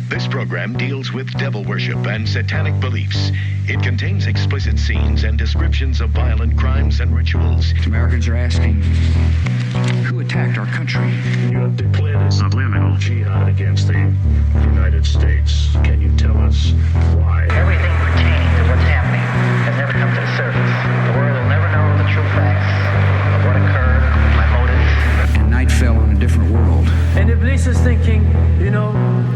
This program deals with devil worship and satanic beliefs. It contains explicit scenes and descriptions of violent crimes and rituals. Americans are asking, who attacked our country? You have declared a subliminal jihad against the United States. Can you tell us why? Everything pertaining to what's happening has never come to the surface. The world will never know the true facts of what occurred, my motives. And night fell on a different world. And Iblis is thinking,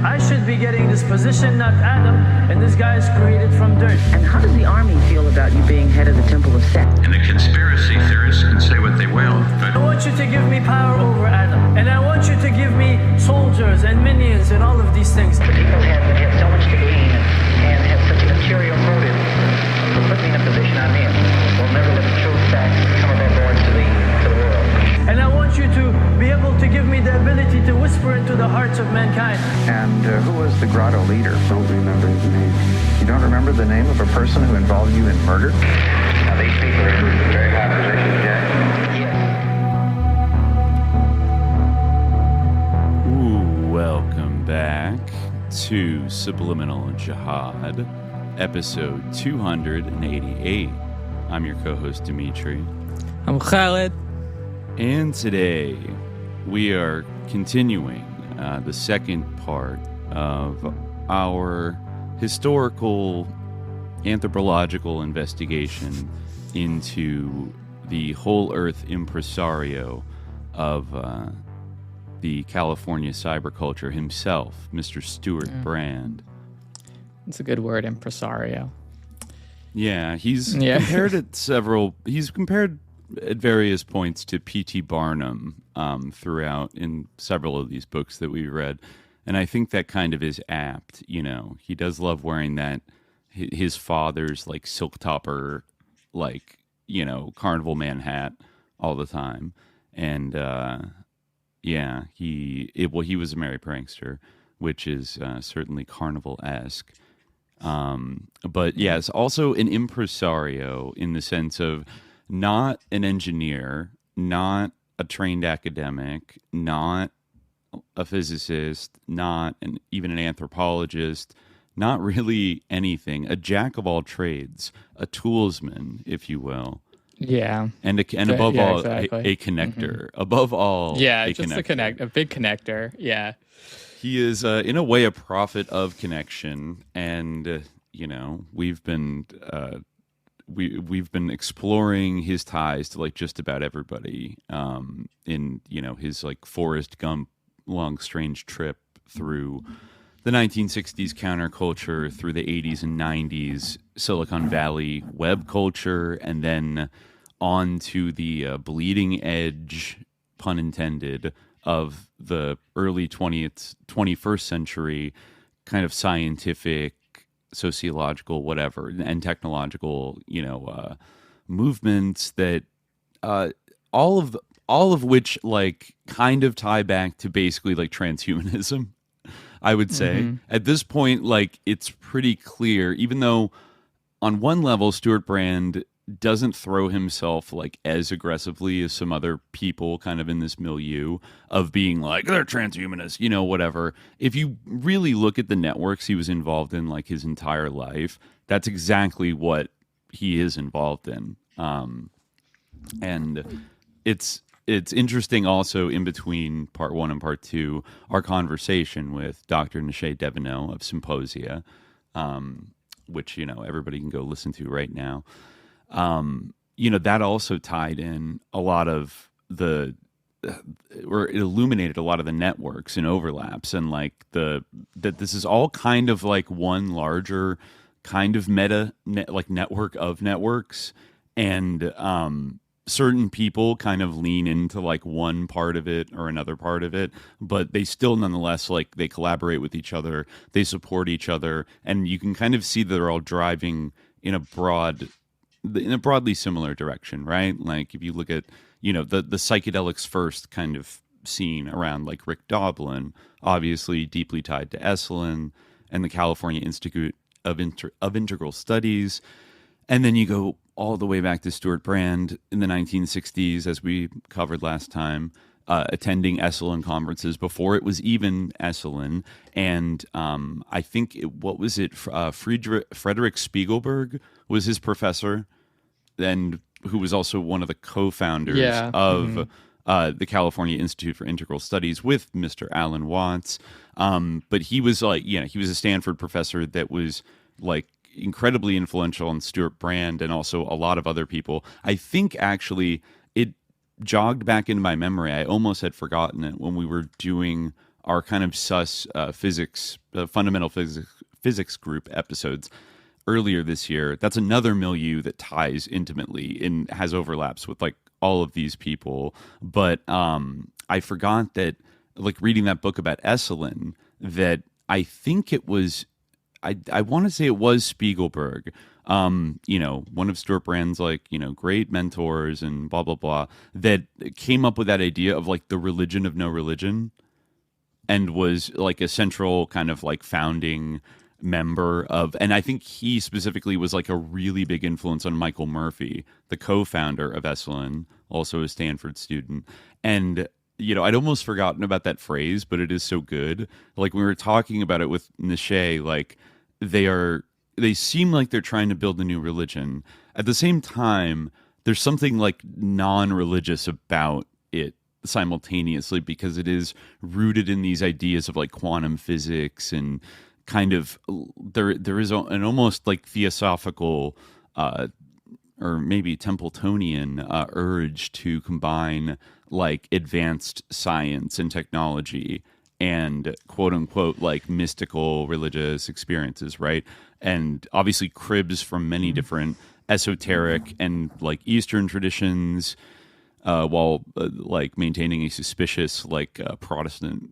I should be getting this position, not Adam, and this guy is created from dirt. And how does the army feel about you being head of the Temple of Set? And the conspiracy theorists can say what they will, but I want you to give me power over Adam, and I want you to give me soldiers and minions and all of these things. The people have so much to gain and have such an ulterior motive to put me in a position I'm in. We'll never let the true facts come above board to the world. And I want you to be able to give me the ability to whisper into the hearts of mankind. And who was the grotto leader? Don't remember his name. You don't remember the name of a person who involved you in murder? now these people are in very high positions, Jack. Ooh, welcome back to Subliminal Jihad, episode 288. I'm your co-host, Dimitri. I'm Khalid. And today, we are continuing the second part of our historical anthropological investigation into the whole earth impresario of the California cyberculture himself, Mr. Stewart Brand. It's a good word, impresario. Yeah, he's compared at various points to P.T. Barnum throughout in several of these books that we read. And I think that kind of is apt, you know. He does love wearing that, his father's, like, silk topper, like, you know, Carnival Man hat all the time. And, yeah, he was a merry prankster, which is certainly Carnival-esque. But, yes, also an impresario in the sense of not an engineer, not a trained academic, not a physicist, not even an anthropologist, not really anything. A jack of all trades, a toolsman, if you will. Yeah. And above all, exactly. a connector. Mm-hmm. Above all, yeah, a just connector. a big connector. Yeah. He is, in a way, a prophet of connection. And, you know, we've been exploring his ties to, like, just about everybody in, you know, his, like, Forrest Gump long strange trip through the 1960s counterculture, through the 80s and 90s Silicon Valley web culture, and then on to the bleeding edge, pun intended, of the early 21st century kind of scientific, sociological, whatever, and technological, you know, movements that all of which, like, kind of tie back to basically, like, transhumanism, I would say. Mm-hmm. At this point, like, it's pretty clear, even though on one level Stewart Brand doesn't throw himself, like, as aggressively as some other people kind of in this milieu of being like, they're transhumanists, you know, whatever. If you really look at the networks he was involved in, like, his entire life, that's exactly what he is involved in. And it's interesting also in between part one and part two, our conversation with Dr. Nishay Deveneaux of Symposia, which, you know, everybody can go listen to right now. You know, that also tied in a lot of or it illuminated a lot of the networks and overlaps, and, like, that this is all kind of like one larger kind of network of networks, and certain people kind of lean into, like, one part of it or another part of it, but they still nonetheless, like, they collaborate with each other, they support each other, and you can kind of see that they're all driving in a broadly similar direction, right? Like, if you look at, you know, the psychedelics first kind of scene around, like, Rick Doblin, obviously deeply tied to Esalen and the California Institute of Integral Studies. And then you go all the way back to Stewart Brand in the 1960s, as we covered last time, attending Esalen conferences before it was even Esalen. And I think, Frederick Spiegelberg was his professor, and who was also one of the co-founders of the California Institute for Integral Studies with Mr. Alan Watts. But he was he was a Stanford professor that was like incredibly influential on Stewart Brand and also a lot of other people. I think actually it jogged back into my memory. I almost had forgotten it when we were doing our kind of fundamental physics group episodes earlier this year. That's another milieu that ties intimately and has overlaps with like all of these people. But I forgot that, like, reading that book about Esalen, that I think it was, I want to say it was Spiegelberg, one of Stewart Brand's great mentors and blah, blah, blah, that came up with that idea of like the religion of no religion, and was like a central kind of like founding member of, and I think he specifically was like a really big influence on Michael Murphy, the co-founder of Esalen, also a Stanford student. And I'd almost forgotten about that phrase, but it is so good. Like, we were talking about it with Nishay, like they seem like they're trying to build a new religion. At the same time, there's something like non-religious about it simultaneously, because it is rooted in these ideas of like quantum physics, and kind of there is an almost like theosophical or maybe Templetonian urge to combine like advanced science and technology and quote unquote like mystical religious experiences, right? And obviously cribs from many different esoteric and like Eastern traditions, while like maintaining a suspicious like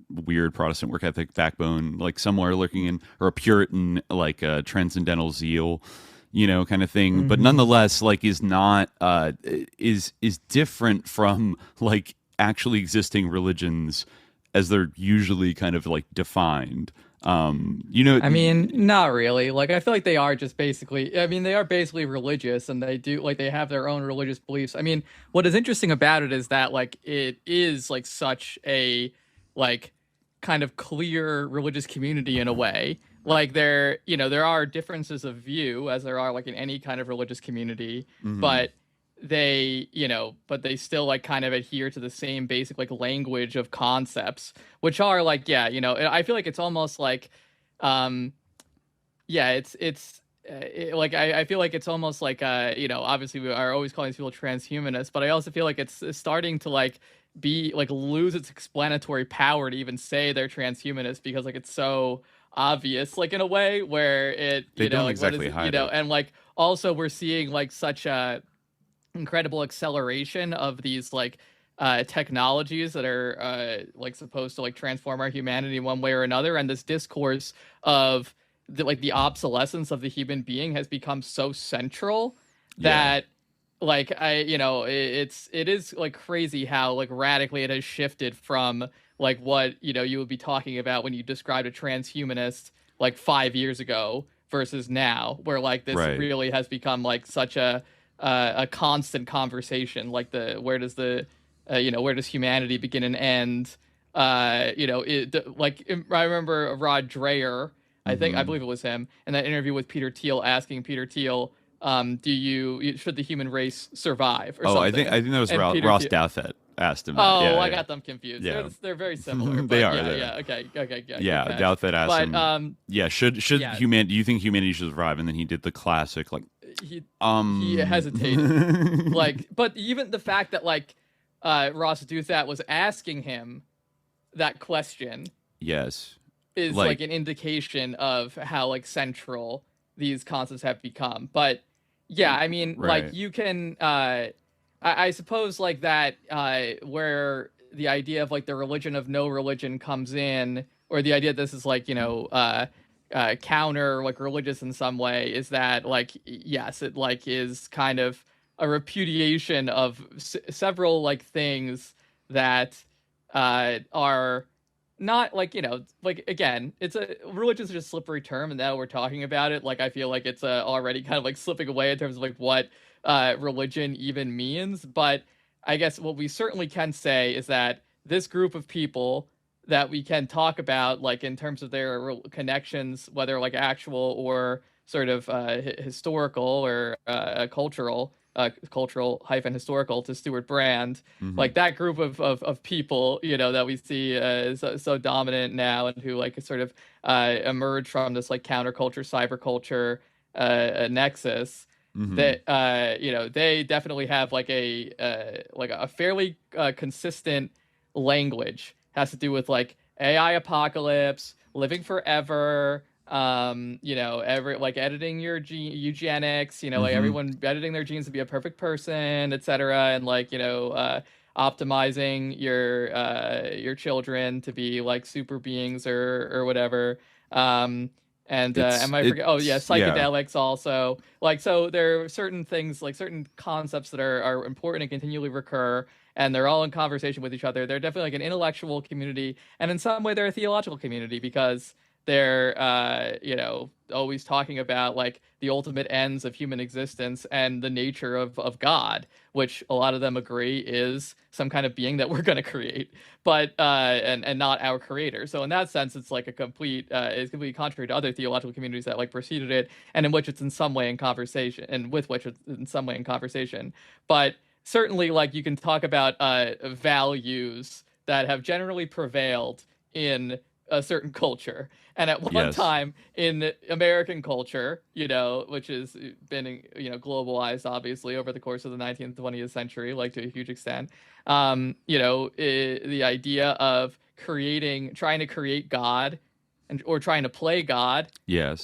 weird Protestant work ethic backbone, like somewhere lurking in, or a Puritan like transcendental zeal, kind of thing. But nonetheless, like is not is different from like actually existing religions as they're usually kind of like defined. I mean, not really. Like, I feel like they are just basically, they are basically religious, and they do, like, they have their own religious beliefs. I mean, what is interesting about it is that, like, it is, like, such a, like, kind of clear religious community in a way. Like, there are differences of view, as there are, like, in any kind of religious community, but they still like kind of adhere to the same basic like language of concepts, which are like, I feel like it's almost like, I feel like it's almost like, obviously we are always calling these people transhumanists, but I also feel like it's starting to like be like lose its explanatory power to even say they're transhumanists, because like it's so obvious, like in a way where they don't exactly hide it. And like also we're seeing like such a incredible acceleration of these like technologies that are like supposed to like transform our humanity one way or another, and this discourse of the obsolescence of the human being has become so central that like it is like crazy how like radically it has shifted from like what you would be talking about when you described a transhumanist like 5 years ago versus now, where like this really has become like such a constant conversation, like where does humanity begin and end? I remember Rod Dreher, I believe it was him, in that interview with Peter Thiel, asking Peter Thiel, should the human race survive? Or something. I think that was Ross Douthat asked him. I got them confused. Yeah. They're very similar. They are. Okay. Yeah, Douthat asked him. Should humanity? Do you think humanity should survive? And then he did the classic like. He hesitated. But even the fact that like Ross Douthat was asking him that question, is like an indication of how like central these concepts have become. But like you can I suppose like that where the idea of like the religion of no religion comes in, or the idea that this is like counter like religious in some way, is that like yes, it like is kind of a repudiation of several like things that are not like like again, it's a religion is just a slippery term, and now we're talking about it, like I feel like it's already kind of like slipping away in terms of like what religion even means. But I guess what we certainly can say is that this group of people that we can talk about, like in terms of their connections, whether like actual or sort of historical or cultural hyphen historical to Stewart Brand, like that group of people, you know, that we see is so dominant now, and who like sort of emerge from this like counterculture, cyberculture nexus. That you know, they definitely have like a fairly consistent language. Has to do with like AI apocalypse, living forever, you know, like editing your eugenics, you know, like everyone editing their genes to be a perfect person, etc., and like, you know, optimizing your children to be like super beings or whatever. And am I forget? Oh yeah, psychedelics also. Like, so there are certain things, like certain concepts that are important and continually recur, and they're all in conversation with each other. They're definitely like an intellectual community, and in some way they're a theological community, because they're you know, always talking about like the ultimate ends of human existence and the nature of God, which a lot of them agree is some kind of being that we're going to create, but and not our creator. So in that sense, it's like it's completely contrary to other theological communities that like preceded it, and in which it's in some way in conversation, and with which it's in some way in conversation. But certainly, like, you can talk about values that have generally prevailed in a certain culture, and at one time in American culture, you know, which has been, you know, globalized obviously over the course of the 19th and 20th century, like to a huge extent, you know, the idea of trying to create God or trying to play God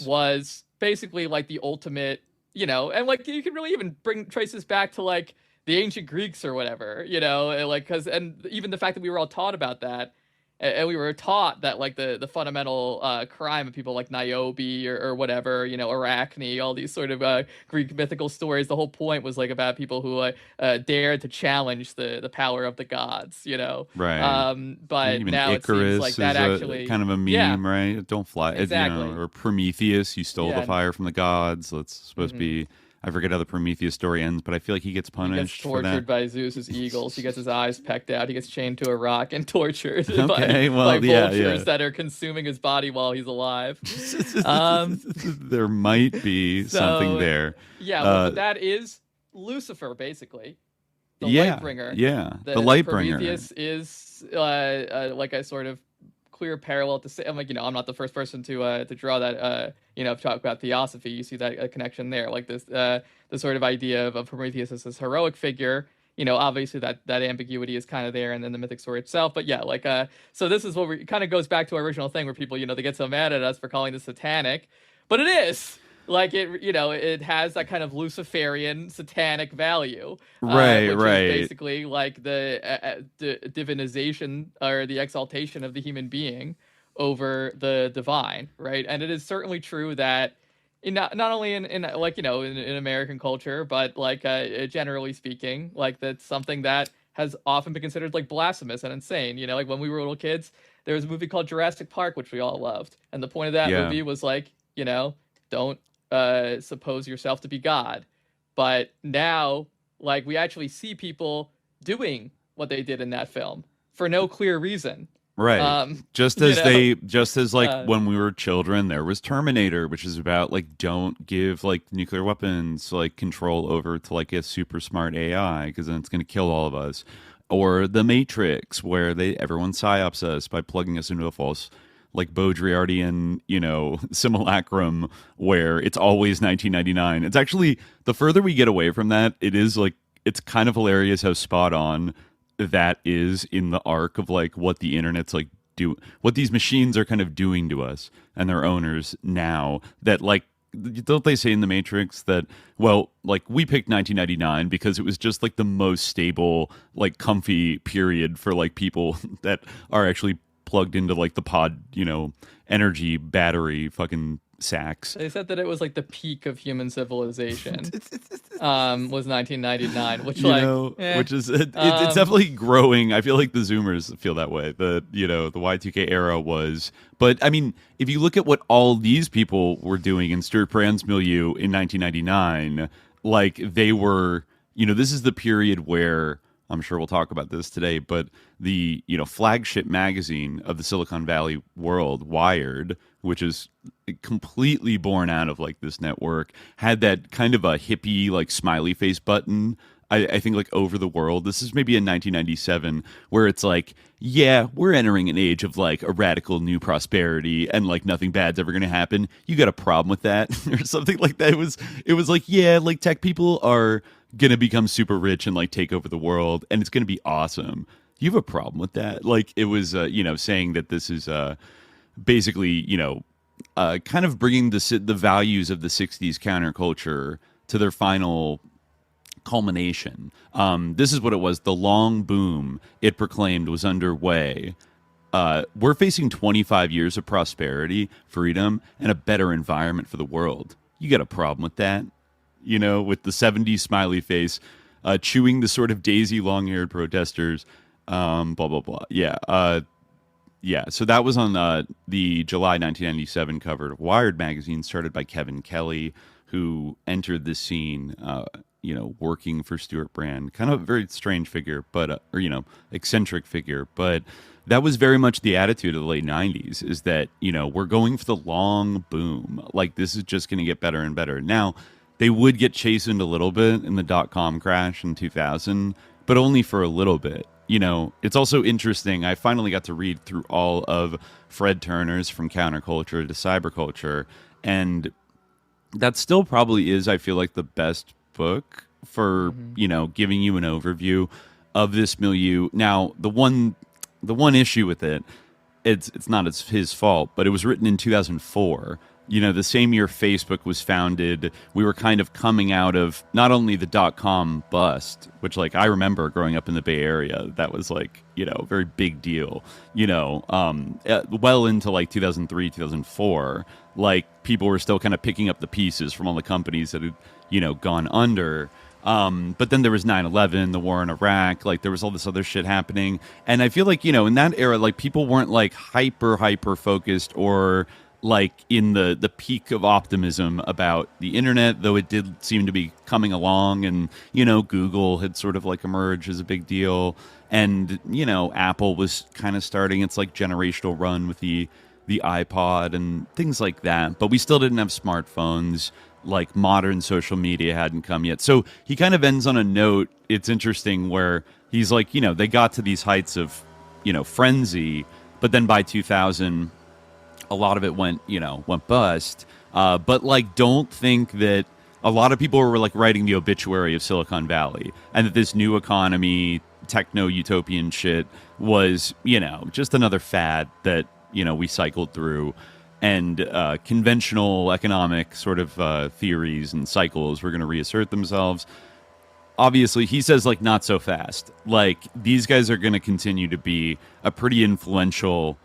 was basically like the ultimate, you know, and like you can really even trace this back to like the ancient Greeks or whatever, you know, like, and even the fact that we were all taught about that. And we were taught that like the fundamental crime of people like Niobe or whatever, you know, Arachne, all these sort of Greek mythical stories. The whole point was like about people who dared to challenge the power of the gods, you know. Right. But even now Icarus it seems like that actually kind of a meme, right? Don't fly. Exactly. You know, or Prometheus, you stole the fire from the gods. That's supposed to be. I forget how the Prometheus story ends, but I feel like he gets punished. He gets tortured by Zeus's eagles. He gets his eyes pecked out. He gets chained to a rock and tortured by vultures that are consuming his body while he's alive. There might be something there. Yeah, well, that is Lucifer, basically. The Lightbringer. Yeah, the Lightbringer. Prometheus is like a sort of clear parallel to say, I'm like, you know, I'm not the first person to draw that, you know, talk about theosophy. You see that connection there, like this, the sort of idea of Prometheus as this heroic figure. You know, obviously that ambiguity is kind of there, and then the mythic story itself. But yeah, like, so this is what it kind of goes back to our original thing, where people, you know, they get so mad at us for calling this satanic, but it is. Like, it, you know, it has that kind of Luciferian satanic value, which is basically like the divinization or the exaltation of the human being over the divine, right? And it is certainly true that not only in like, you know, in American culture, but like generally speaking, like that's something that has often been considered like blasphemous and insane. You know, like when we were little kids, there was a movie called Jurassic Park, which we all loved, and the point of that movie was like, you know, don't suppose yourself to be God. But now, like, we actually see people doing what they did in that film for no clear reason. Right. Just as like when we were children, there was Terminator, which is about like, don't give like nuclear weapons like control over to like a super smart AI, because then it's going to kill all of us. Or The Matrix, where everyone psyops us by plugging us into a false like Baudrillardian, you know, simulacrum where it's always 1999. It's actually, the further we get away from that, it is like, it's kind of hilarious how spot on that is in the arc of like what the internet's like what these machines are kind of doing to us and their owners now. That like, don't they say in The Matrix that, well, like we picked 1999 because it was just like the most stable, like comfy period for like people that are actually plugged into like the pod, you know, energy battery fucking sacks. They said that it was like the peak of human civilization was 1999, which which is it's definitely growing. I feel like the Zoomers feel that way. The, you know, the Y2K era was, but I mean, if you look at what all these people were doing in Stewart Brand's milieu in 1999, like they were, you know, this is the period where I'm sure we'll talk about this today, but the, flagship magazine of the Silicon Valley world, Wired, which is completely born out of like this network, had that kind of a hippie like smiley face button. I think like Over the World. This is maybe in 1997, where it's like, yeah, we're entering an age of like a radical new prosperity and like nothing bad's ever going to happen. You got a problem with that or something like that? It was like, yeah, like tech people are going to become super rich and like take over the world, and it's going to be awesome. You have a problem with that? Like it was, saying that this is basically, kind of bringing the values of the 60s counterculture to their final culmination. This is what it was. The long boom, it proclaimed, was underway. We're facing 25 years of prosperity, freedom, and a better environment for the world. You got a problem with that? With the 70s smiley face, chewing the sort of daisy long-haired protesters, blah, blah, blah. Yeah. So that was on the July 1997 cover of Wired magazine, started by Kevin Kelly, who entered the scene working for Stewart Brand, kind of a very strange figure, but eccentric figure. But that was very much the attitude of the late 90s, is that, we're going for the long boom. Like, this is just going to get better and better. Now, they would get chastened a little bit in the dot-com crash in 2000, but only for a little bit. It's also interesting. I finally got to read through all of Fred Turner's From Counterculture to Cyberculture, and that still probably is, I feel like, the best book for giving you an overview of this milieu. Now, the one issue with it, it's not his fault, but it was written in 2004. The same year Facebook was founded. We were kind of coming out of not only the dot-com bust, which like I remember growing up in the Bay Area, that was like, a very big deal, well into like 2003, 2004, like people were still kind of picking up the pieces from all the companies that had, gone under. But then there was 9/11, the war in Iraq, like there was all this other shit happening. And I feel like, in that era, like people weren't like hyper focused or like in the peak of optimism about the internet, though it did seem to be coming along, and Google had sort of like emerged as a big deal, and Apple was kind of starting its like generational run with the iPod and things like that, but we still didn't have smartphones. Like modern social media hadn't come yet. So he kind of ends on a note, it's interesting, where he's like, they got to these heights of frenzy, but then by 2000 a lot of it went bust. But like, don't think that a lot of people were like writing the obituary of Silicon Valley, and that this new economy, techno utopian shit was, just another fad that, we cycled through, and conventional economic sort of theories and cycles were going to reassert themselves. Obviously, he says, like, not so fast. Like, these guys are going to continue to be a pretty influential,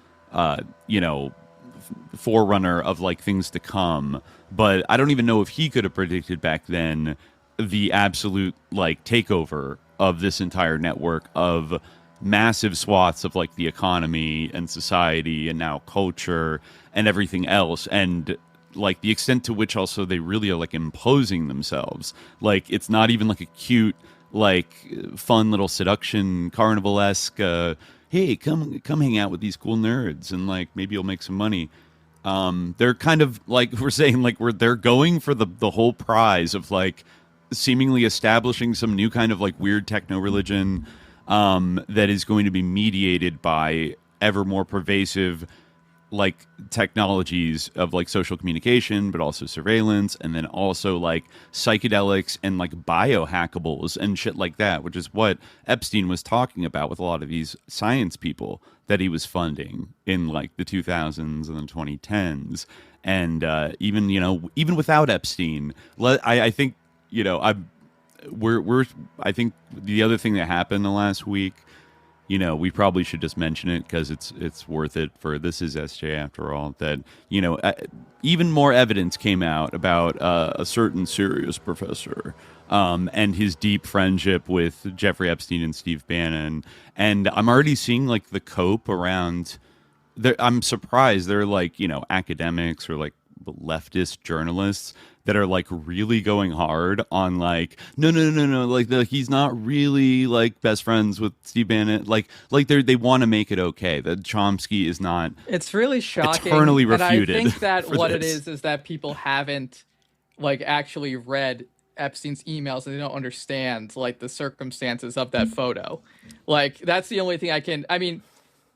forerunner of like things to come, but I don't even know if he could have predicted back then the absolute like takeover of this entire network of massive swaths of like the economy and society and now culture and everything else, and like the extent to which also they really are like imposing themselves. Like, it's not even like a cute like fun little seduction carnival-esque hey, come hang out with these cool nerds and like maybe you'll make some money. They're kind of like, we're saying, like they're going for the whole prize of like seemingly establishing some new kind of like weird techno religion that is going to be mediated by ever more pervasive like technologies of like social communication, but also surveillance, and then also like psychedelics and like biohackables and shit like that, which is what Epstein was talking about with a lot of these science people that he was funding in like the 2000s and the 2010s. And even without Epstein, I think, I think the other thing that happened the last week, we probably should just mention it because it's worth it for This Is SJ after all, that, even more evidence came out about a certain serious professor and his deep friendship with Jeffrey Epstein and Steve Bannon. And I'm already seeing like the cope around there. I'm surprised they're like, academics or like leftist journalists that are like really going hard on like no, like he's not really like best friends with Steve Bannon, like they want to make it okay that Chomsky is not. It's really shocking, eternally refuted. And I think that what this. it is that people haven't like actually read Epstein's emails and they don't understand like the circumstances of that photo. Like that's the only thing I mean,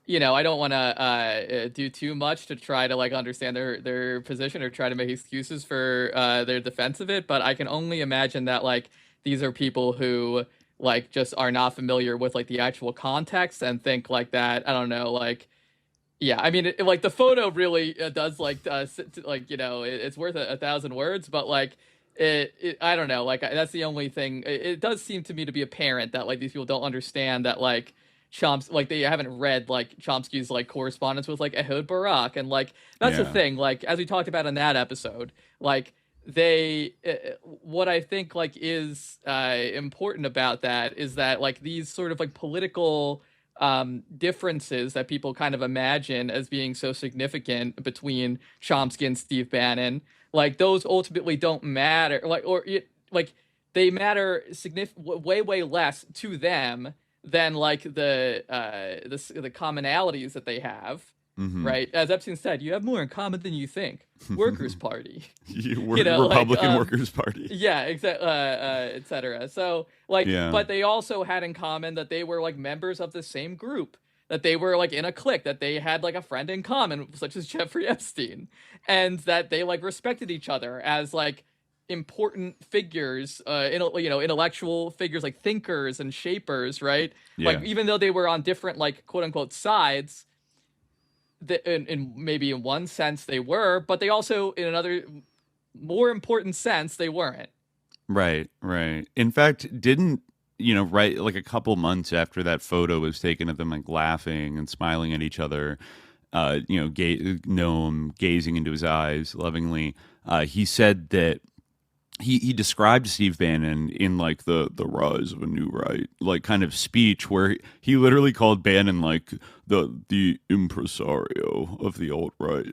you know, I don't want to do too much to try to like understand their position or try to make excuses for their defense of it, but I can only imagine that like these are people who like just are not familiar with like the actual context and think like that. I don't know, like yeah, I mean, like the photo really does like you know, it's worth 1,000 words, but like I don't know, like that's the only thing. It does seem to me to be apparent that like these people don't understand that like like they haven't read like Chomsky's like correspondence with like Ehud Barak, and like that's the thing. Like as we talked about in that episode, like they what I think like is important about that is that like these sort of like political differences that people kind of imagine as being so significant between Chomsky and Steve Bannon, like those ultimately don't matter, like they matter way less to them than like the commonalities that they have, right? As Epstein said, you have more in common than you think. Workers' Party, Republican like, Workers' Party, yeah, exactly, etc. So like, but they also had in common that they were like members of the same group, that they were like in a clique, that they had like a friend in common, such as Jeffrey Epstein, and that they like respected each other as like important figures, intellectual figures, like thinkers and shapers, right? Like even though they were on different like quote unquote sides, in maybe in one sense they were, but they also in another more important sense they weren't. Right. In fact, didn't right like a couple months after that photo was taken of them like laughing and smiling at each other, Noam gazing into his eyes lovingly, he said that he described Steve Bannon in like the rise of a new right like kind of speech where he literally called Bannon like the impresario of the alt-right,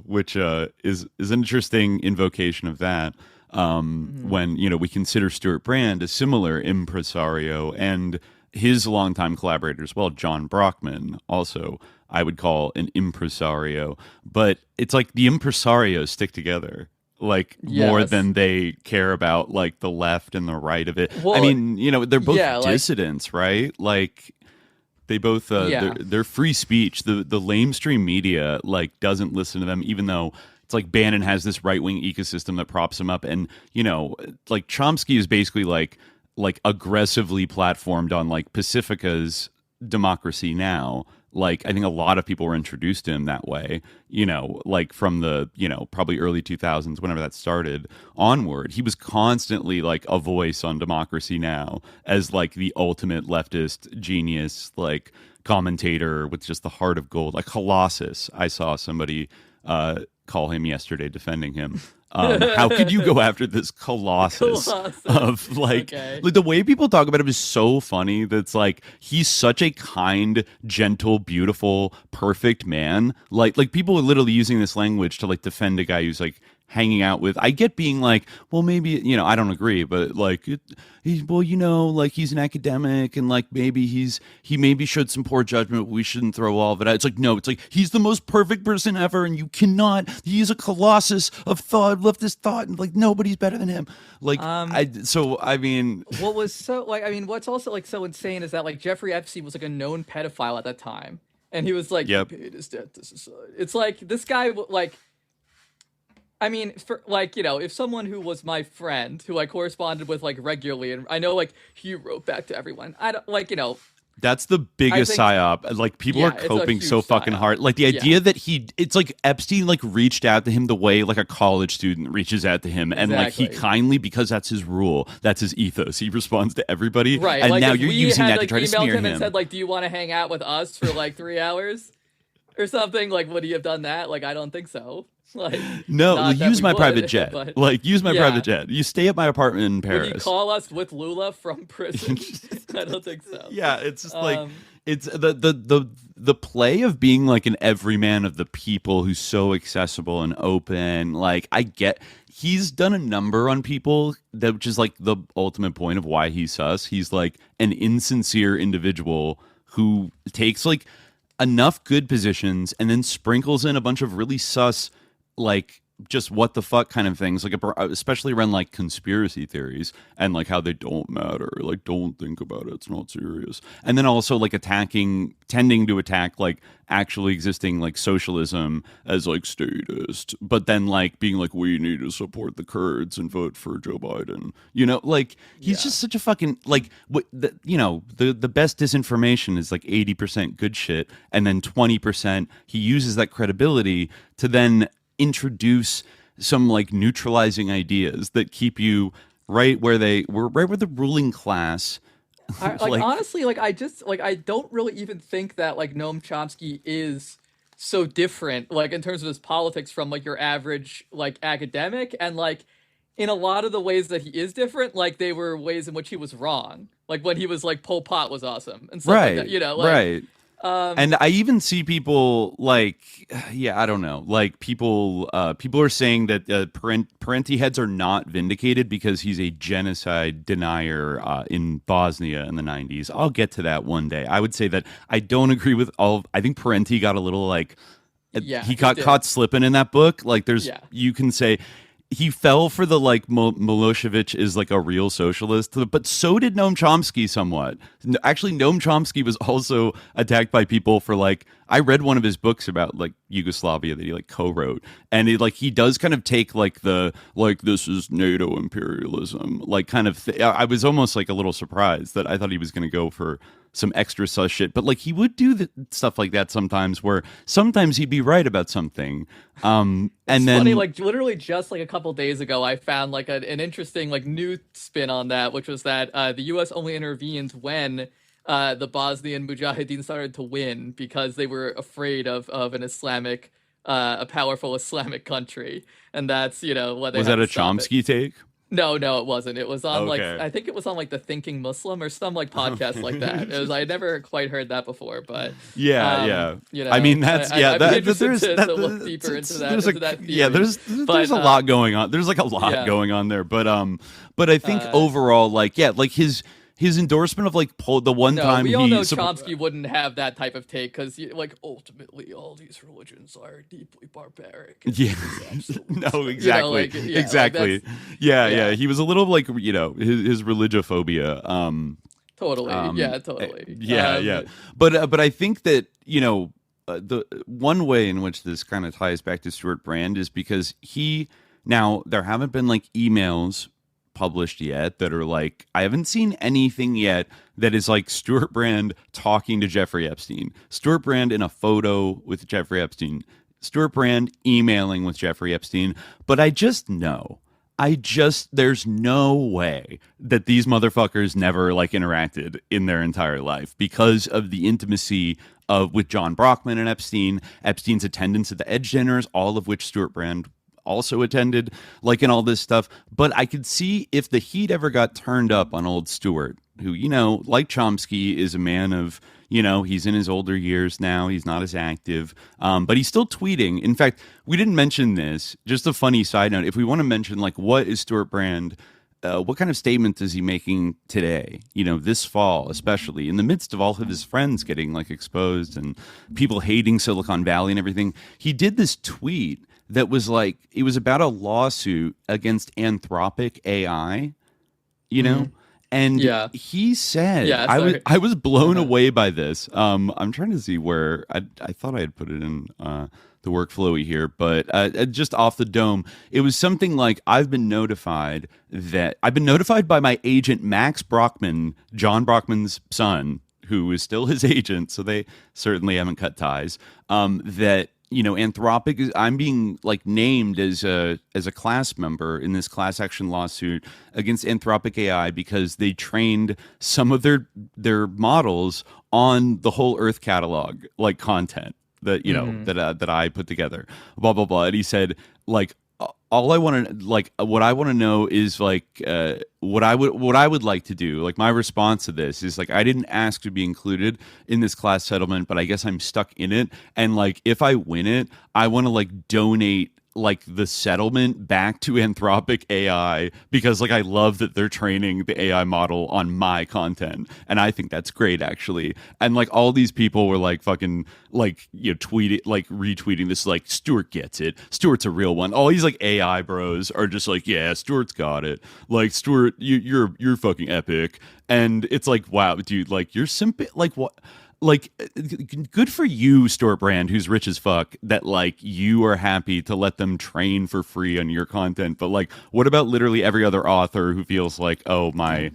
which is an interesting invocation of that. When we consider Stewart Brand a similar impresario, and his longtime collaborator as well, John Brockman, also I would call an impresario, but it's like the impresarios stick together like more than they care about like the left and the right of it. Well, I mean, they're both dissidents, right? Like they both they're free speech. The lamestream media like doesn't listen to them, even though it's like Bannon has this right-wing ecosystem that props him up, and like Chomsky is basically like aggressively platformed on like Pacifica's Democracy Now. Like I think a lot of people were introduced to him that way, like from the probably early 2000s, whenever that started onward. He was constantly like a voice on Democracy Now as like the ultimate leftist genius, like commentator with just the heart of gold, like Colossus. I saw somebody call him yesterday defending him. How could you go after this colossus of like the way people talk about him is so funny. That's like he's such a kind, gentle, beautiful, perfect man. Like people are literally using this language to like defend a guy who's like hanging out with. I get being like, well, maybe I don't agree, but like he's like he's an academic and like maybe he maybe showed some poor judgment, but we shouldn't throw all of it out. It's like no, it's like he's the most perfect person ever, and you cannot. He's a colossus of thought, leftist thought, and like nobody's better than him. Like I mean, what was so like what's also like so insane is that like Jeffrey Epstein was like a known pedophile at that time, and he was like paid his debt to society. It's like this guy like. I mean, for like, if someone who was my friend, who I corresponded with like regularly, and I know like he wrote back to everyone, I don't like, that's the biggest psyop. Like people are coping so fucking hard. Like the idea that it's like Epstein like reached out to him the way like a college student reaches out to him, and like he kindly, because that's his rule, that's his ethos, he responds to everybody. Right. And like, now you're using that to try to smear him. And said like, do you want to hang out with us for like 3 hours or something? Like, would he have done that? Like, I don't think so. Like, no, use my private jet. But, like, use my private jet. You stay at my apartment in Paris. Would you call us with Lula from prison? I don't think so. Yeah, it's just like, It's the play of being like an everyman of the people who's so accessible and open. Like, I get he's done a number on people that, which is like the ultimate point of why he's sus. He's like an insincere individual who takes like enough good positions and then sprinkles in a bunch of really sus, like, just what the fuck kind of things, like especially around like conspiracy theories and like how they don't matter, like don't think about it, it's not serious. And then also like tending to attack like actually existing like socialism as like statist, but then like being like, we need to support the Kurds and vote for Joe Biden, you know, like he's just such a fucking like the best disinformation is like 80% good shit, and then 20% he uses that credibility to then introduce some like neutralizing ideas that keep you right where the ruling class. Like honestly, like I don't really even think that like Noam Chomsky is so different, like in terms of his politics, from like your average like academic, and like in a lot of the ways that he is different, like they were ways in which he was wrong. Like when he was like Pol Pot was awesome and stuff like that, you know, like, right. And I even see people like, I don't know, like people are saying that Parenti heads are not vindicated because he's a genocide denier in Bosnia in the 90s. I'll get to that one day. I would say that I don't agree with I think Parenti got a little like, he got caught slipping in that book. Like you can say he fell for the like Milosevic is like a real socialist, but so did Noam Chomsky somewhat. Actually, Noam Chomsky was also attacked by people for like, I read one of his books about like Yugoslavia that he like co-wrote, and he does kind of take like the like this is NATO imperialism like kind of I was almost like a little surprised that I thought he was going to go for some extra sus shit, but like he would do stuff like that sometimes, where sometimes he'd be right about something. And then funny, like literally just like a couple days ago, I found like an interesting like new spin on that, which was that the U.S. only intervened when the Bosnian Mujahideen started to win because they were afraid of an Islamic, a powerful Islamic country, and that's what they was that a Chomsky take. No, it wasn't. It was on like I think it was on like the Thinking Muslim or some like podcast like that. It was I never quite heard that before, but yeah. I mean that's I'd be interested to look deeper into that theory. There's a lot going on. There's like a lot going on there, but I think overall like his endorsement of like the one time we all know Chomsky wouldn't have that type of take because like ultimately all these religions are deeply barbaric. Yeah, no, exactly, exactly. Like yeah. He was a little like his religiophobia. Totally. Totally. Yeah. But I think that the one way in which this kind of ties back to Stewart Brand is because there haven't been like emails published yet that are like, I haven't seen anything yet that is like Stewart Brand talking to Jeffrey Epstein, Stewart Brand in a photo with Jeffrey Epstein, Stewart Brand emailing with Jeffrey Epstein. But I just know, there's no way that these motherfuckers never like interacted in their entire life because of the intimacy with John Brockman and Epstein's attendance at the Edge dinners, all of which Stewart Brand also attended, like, in all this stuff. But I could see if the heat ever got turned up on old Stewart, who, like Chomsky, is a man of, he's in his older years now. He's not as active, but he's still tweeting. In fact, we didn't mention this. Just a funny side note. If we want to mention, like, what is Stewart Brand, what kind of statement is he making today, this fall, especially in the midst of all of his friends getting, like, exposed and people hating Silicon Valley and everything? He did this tweet that was like, it was about a lawsuit against Anthropic AI, and he said, I was blown away by this. I'm trying to see where I thought I had put it in the workflowy here, but just off the dome, it was something like, I've been notified by my agent, Max Brockman, John Brockman's son, who is still his agent. So they certainly haven't cut ties, that, Anthropic I'm being like named as a class member in this class action lawsuit against Anthropic AI because they trained some of their models on the whole Earth catalog, like content that that I put together, blah blah blah. And he said, like, all I want to like, what I want to know is like, what I would like to do. Like my response to this is like, I didn't ask to be included in this class settlement, but I guess I'm stuck in it. And like, if I win it, I want to like donate like the settlement back to Anthropic AI, because like I love that they're training the AI model on my content, and I think that's great actually. And like all these people were like fucking like, you know, tweeting, like retweeting this, like Stewart gets it, Stewart's a real one. All these like AI bros are just like, yeah, Stewart's got it, like Stewart, you're fucking epic. And it's like, wow, dude, like you're like what? Like, good for you, Stewart Brand, who's rich as fuck, that like you are happy to let them train for free on your content. But like, what about literally every other author who feels like, oh, my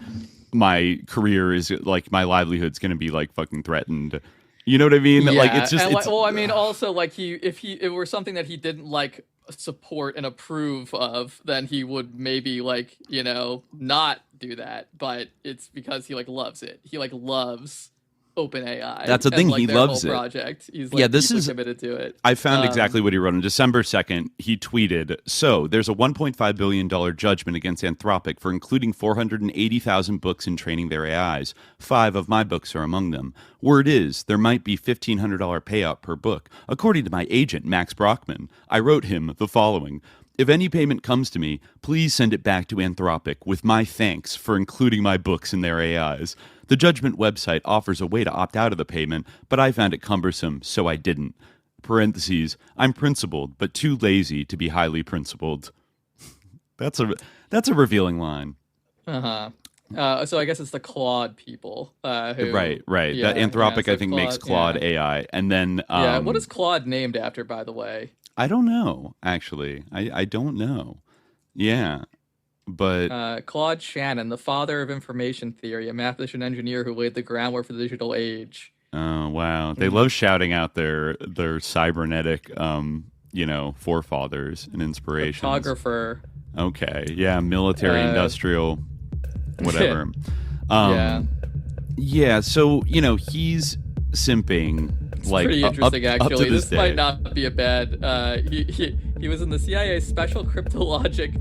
career is like, my livelihood's going to be like fucking threatened? You know what I mean? Yeah. Like, it's just, and well, I mean, also like if it were something that he didn't like support and approve of, then he would maybe like, you know, not do that. But it's because he like loves it. He like loves OpenAI. That's the thing. Like, he loves it. Project. He's like, this is committed to it. I found exactly what he wrote on December 2nd. He tweeted, "So there's a $1.5 billion judgment against Anthropic for including 480,000 books in training their AIs. 5 of my books are among them. Word is there might be $1,500 payout per book. According to my agent, Max Brockman, I wrote him the following. If any payment comes to me, please send it back to Anthropic with my thanks for including my books in their AIs. The judgment website offers a way to opt out of the payment, but I found it cumbersome, so I didn't. Parentheses, I'm principled, but too lazy to be highly principled." That's a revealing line. So I guess it's the Claude people. Who, right. Yeah, That Anthropic, so I think, makes Claude AI. And then... what is Claude named after, by the way? I don't know, actually. I don't know. Yeah. But Claude Shannon, the father of information theory, a mathematician engineer who laid the groundwork for the digital age. Oh wow, they love shouting out their cybernetic, forefathers and inspirations. Photographer. Okay, yeah, military, industrial, whatever. Yeah. So he's simping. It's like pretty interesting, actually. Up to this might not be a bad. He was in the CIA Special Cryptologic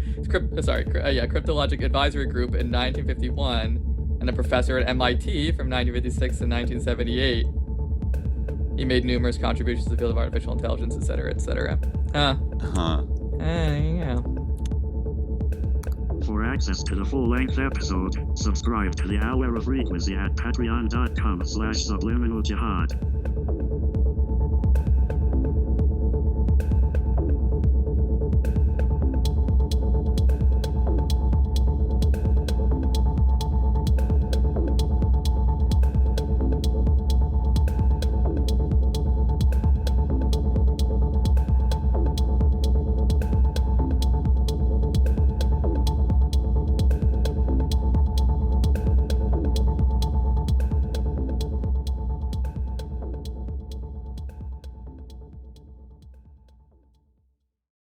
Advisory Group in 1951, and a professor at MIT from 1956 to 1978. He made numerous contributions to the field of artificial intelligence, etc., etc. Yeah. For access to the full-length episode, subscribe to the Hour of Frequency at patreon.com/subliminaljihad.